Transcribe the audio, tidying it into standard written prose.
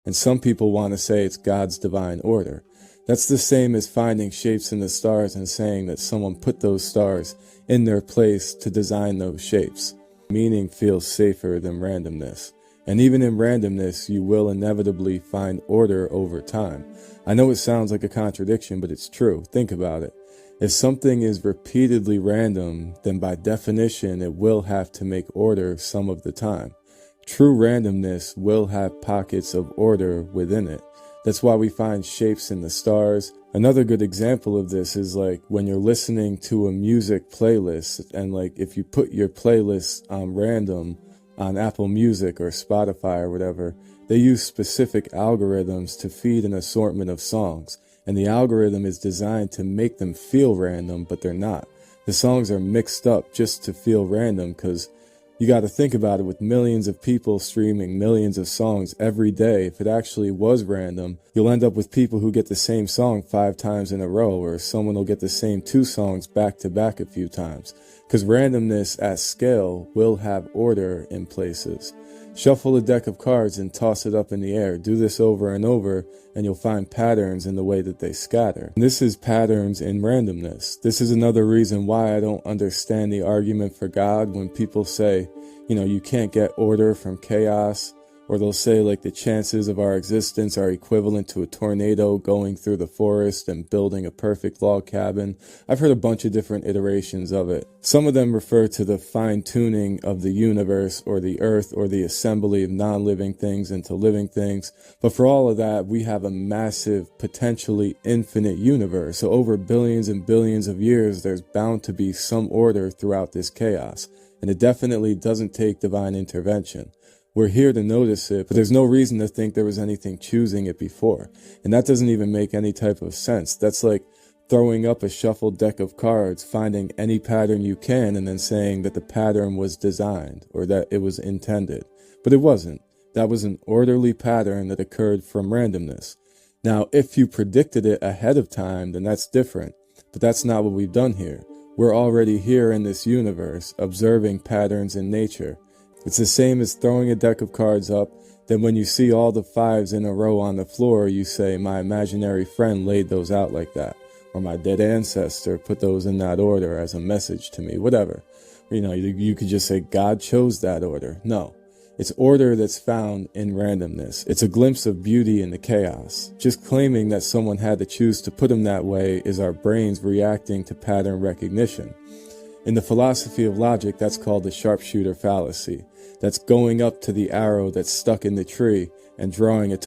and some people want to say it's God's divine order. That's the same as finding shapes in the stars and saying that someone put those stars in their place to design those shapes. Meaning feels safer than randomness. And even in randomness, you will inevitably find order over time. I know it sounds like a contradiction, but it's true. Think about it. If something is repeatedly random, then by definition, it will have to make order some of the time. True randomness will have pockets of order within it. That's why we find shapes in the stars. Another good example of this is like when you're listening to a music playlist, and like if you put your playlist on random on Apple Music or Spotify or whatever, they use specific algorithms to feed an assortment of songs. And the algorithm is designed to make them feel random, but they're not. The songs are mixed up just to feel random, because you got to think about it, with millions of people streaming millions of songs every day. If it actually was random, you'll end up with people who get the same song 5 times in a row, or someone will get the same 2 songs back to back a few times. Because randomness at scale will have order in places. Shuffle a deck of cards and toss it up in the air. Do this over and over, and you'll find patterns in the way that they scatter. And this is patterns in randomness. This is another reason why I don't understand the argument for God when people say, you can't get order from chaos. Or they'll say like the chances of our existence are equivalent to a tornado going through the forest and building a perfect log cabin. I've heard a bunch of different iterations of it. Some of them refer to the fine-tuning of the universe or the earth or the assembly of non-living things into living things. But for all of that, we have a massive, potentially infinite universe. So over billions and billions of years, there's bound to be some order throughout this chaos. And it definitely doesn't take divine intervention. We're here to notice it, but there's no reason to think there was anything choosing it before. And that doesn't even make any type of sense. That's like throwing up a shuffled deck of cards, finding any pattern you can, and then saying that the pattern was designed or that it was intended. But it wasn't. That was an orderly pattern that occurred from randomness. Now, if you predicted it ahead of time, then that's different. But that's not what we've done here. We're already here in this universe, observing patterns in nature. It's the same as throwing a deck of cards up, then when you see all the 5s in a row on the floor, you say, my imaginary friend laid those out like that, or my dead ancestor put those in that order as a message to me, whatever. You could just say, God chose that order. No, it's order that's found in randomness. It's a glimpse of beauty in the chaos. Just claiming that someone had to choose to put them that way is our brains reacting to pattern recognition. In the philosophy of logic, that's called the Sharpshooter Fallacy. That's going up to the arrow that's stuck in the tree and drawing it